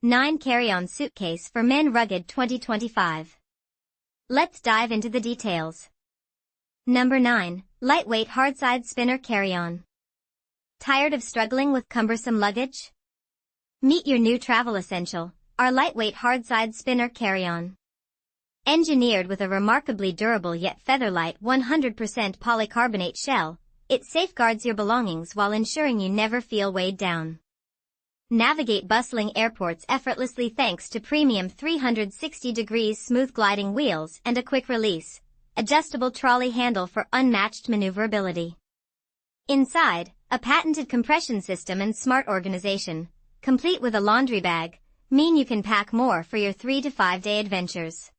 9 Carry-on Suitcase for Men Rugged 2025. Let's dive into the details. Number 9. Lightweight Hardside Spinner Carry-on. Tired of struggling with cumbersome luggage? Meet your new travel essential, our lightweight Hardside Spinner Carry-on. Engineered with a remarkably durable yet feather-light 100% polycarbonate shell, it safeguards your belongings while ensuring you never feel weighed down. Navigate bustling airports effortlessly thanks to premium 360 degrees smooth gliding wheels and a quick release, adjustable trolley handle for unmatched maneuverability. Inside, a patented compression system and smart organization, complete with a laundry bag, mean you can pack more for your 3 to 5 day adventures.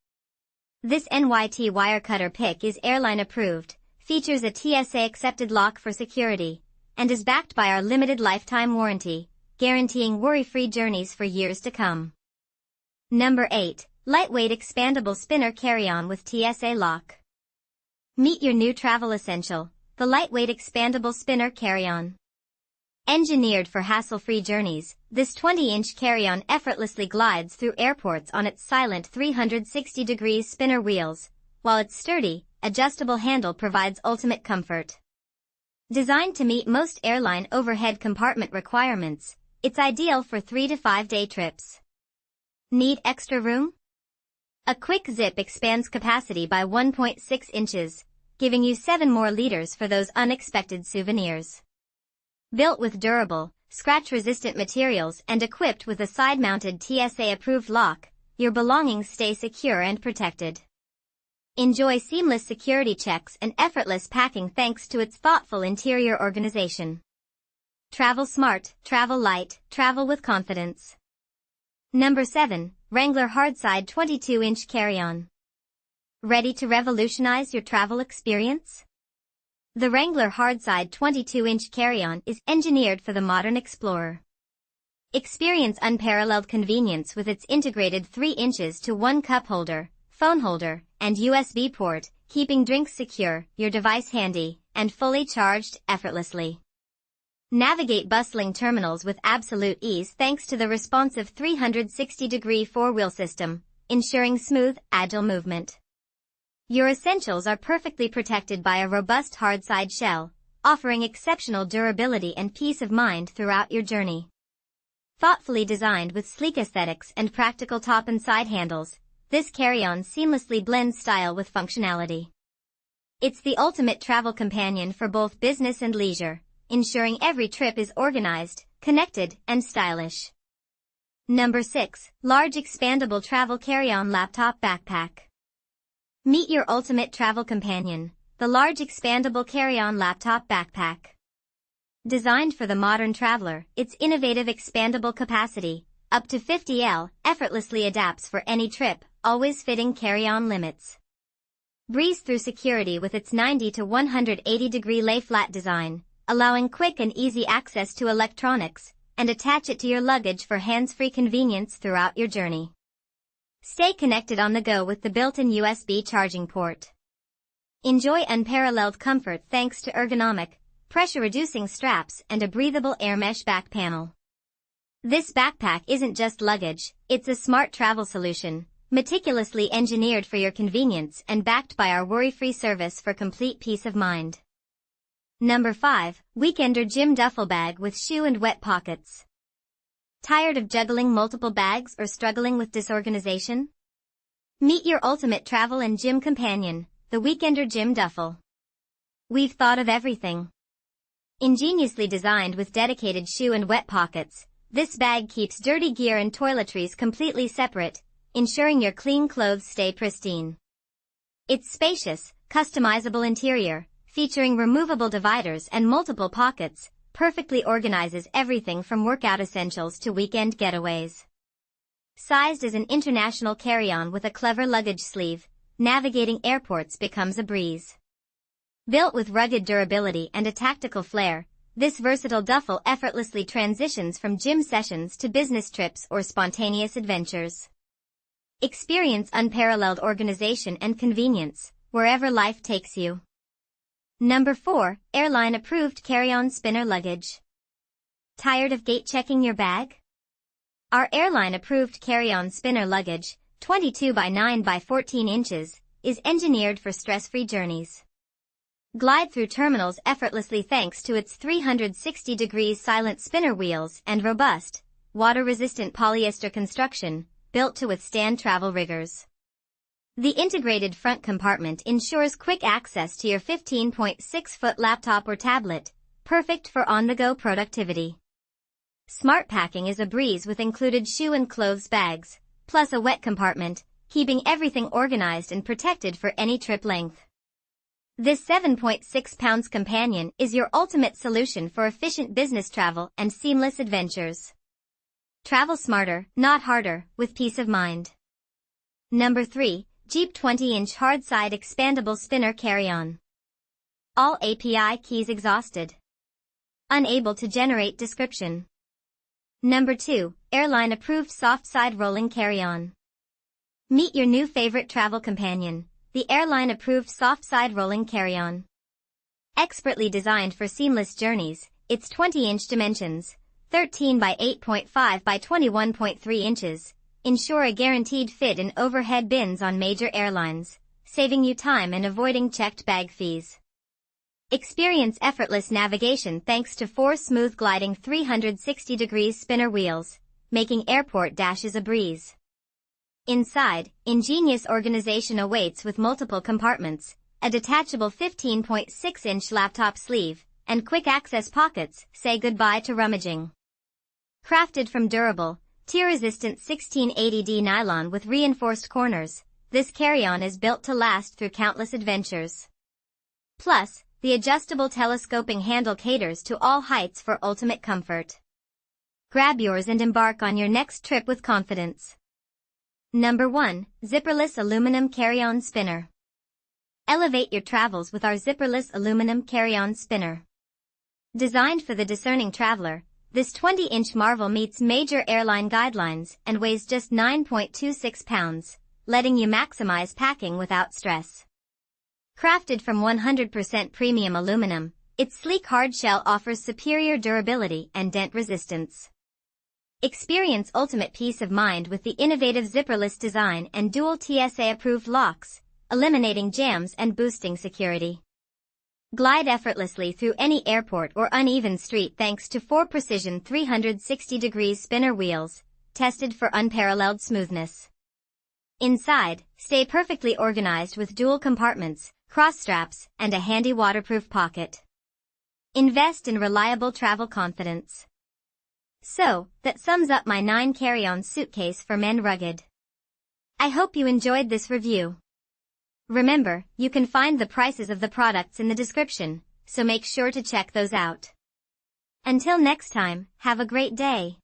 This NYT wire cutter pick is airline approved, features a TSA accepted lock for security, and is backed by our limited lifetime warranty, guaranteeing worry-free journeys for years to come. Number 8. Lightweight Expandable Spinner Carry-on with TSA Lock. Meet your new travel essential, the Lightweight Expandable Spinner Carry-on. Engineered for hassle-free journeys, this 20-inch carry-on effortlessly glides through airports on its silent 360 degrees spinner wheels, while its sturdy, adjustable handle provides ultimate comfort. Designed to meet most airline overhead compartment requirements, it's ideal for 3 to 5 day trips. Need extra room? A quick zip expands capacity by 1.6 inches, giving you 7 more liters for those unexpected souvenirs. Built with durable, scratch-resistant materials and equipped with a side-mounted TSA-approved lock, your belongings stay secure and protected. Enjoy seamless security checks and effortless packing thanks to its thoughtful interior organization. Travel smart, travel light, travel with confidence. Number 7. Wrangler Hardside 22-inch Carry-on. Ready to revolutionize your travel experience? The Wrangler Hardside 22-inch Carry-on is engineered for the modern explorer. Experience unparalleled convenience with its integrated 3 inches to 1 cup holder, phone holder, and USB port, keeping drinks secure, your device handy, and fully charged effortlessly. Navigate bustling terminals with absolute ease thanks to the responsive 360-degree 4-wheel system, ensuring smooth, agile movement. Your essentials are perfectly protected by a robust hardside shell, offering exceptional durability and peace of mind throughout your journey. Thoughtfully designed with sleek aesthetics and practical top and side handles, this carry-on seamlessly blends style with functionality. It's the ultimate travel companion for both business and leisure, ensuring every trip is organized, connected, and stylish. Number 6. Large Expandable Travel Carry-on Laptop Backpack. Meet your ultimate travel companion, the Large Expandable Carry-on Laptop Backpack. Designed for the modern traveler, its innovative expandable capacity, up to 50 L, effortlessly adapts for any trip, always fitting carry-on limits. Breeze through security with its 90 to 180 degree lay-flat design, allowing quick and easy access to electronics, and attach it to your luggage for hands-free convenience throughout your journey. Stay connected on the go with the built-in USB charging port. Enjoy unparalleled comfort thanks to ergonomic, pressure-reducing straps and a breathable air mesh back panel. This backpack isn't just luggage, it's a smart travel solution, meticulously engineered for your convenience and backed by our worry-free service for complete peace of mind. Number 5. Weekender Gym Duffel Bag with Shoe and Wet Pockets. Tired of juggling multiple bags or struggling with disorganization? Meet your ultimate travel and gym companion, the Weekender Gym Duffel. We've thought of everything. Ingeniously designed with dedicated shoe and wet pockets, this bag keeps dirty gear and toiletries completely separate, ensuring your clean clothes stay pristine. Its spacious, customizable interior, featuring removable dividers and multiple pockets, perfectly organizes everything from workout essentials to weekend getaways. Sized as an international carry-on with a clever luggage sleeve, navigating airports becomes a breeze. Built with rugged durability and a tactical flair, this versatile duffel effortlessly transitions from gym sessions to business trips or spontaneous adventures. Experience unparalleled organization and convenience, wherever life takes you. Number 4. Airline Approved Carry-on Spinner Luggage. Tired of gate checking your bag? Our airline-approved carry-on spinner luggage, 22 by 9 by 14 inches, is engineered for stress-free journeys. Glide through terminals effortlessly thanks to its 360 degrees silent spinner wheels and robust, water-resistant polyester construction, built to withstand travel rigors. The integrated front compartment ensures quick access to your 15.6-foot laptop or tablet, perfect for on-the-go productivity. Smart packing is a breeze with included shoe and clothes bags, plus a wet compartment, keeping everything organized and protected for any trip length. This 7.6 pounds companion is your ultimate solution for efficient business travel and seamless adventures. Travel smarter, not harder, with peace of mind. Number 3, Jeep 20-inch Hardside Expandable Spinner Carry-On. All API keys exhausted. Unable to generate description. Number 2, Airline Approved Softside Rolling Carry-On. Meet your new favorite travel companion, the Airline Approved Softside Rolling Carry-On. Expertly designed for seamless journeys, its 20-inch dimensions, 13 by 8.5 by 21.3 inches, ensure a guaranteed fit in overhead bins on major airlines, saving you time and avoiding checked bag fees. Experience effortless navigation thanks to 4 smooth gliding 360 degrees spinner wheels, making airport dashes a breeze. Inside, ingenious organization awaits with multiple compartments, a detachable 15.6-inch laptop sleeve, and quick access pockets say goodbye to rummaging. Crafted from durable, tear-resistant 1680D nylon with reinforced corners, this carry-on is built to last through countless adventures. Plus, the adjustable telescoping handle caters to all heights for ultimate comfort. Grab yours and embark on your next trip with confidence. Number 1, Zipperless Aluminum Carry-On Spinner. Elevate your travels with our Zipperless Aluminum Carry-On Spinner. Designed for the discerning traveler, this 20-inch marvel meets major airline guidelines and weighs just 9.26 pounds, letting you maximize packing without stress. Crafted from 100% premium aluminum, its sleek hard shell offers superior durability and dent resistance. Experience ultimate peace of mind with the innovative zipperless design and dual TSA-approved locks, eliminating jams and boosting security. Glide effortlessly through any airport or uneven street thanks to 4 precision 360 degrees spinner wheels, tested for unparalleled smoothness. Inside, stay perfectly organized with dual compartments, cross straps, and a handy waterproof pocket. Invest in reliable travel confidence. So, that sums up my 9 carry-on suitcase for men rugged. I hope you enjoyed this review. Remember, you can find the prices of the products in the description, so make sure to check those out. Until next time, have a great day.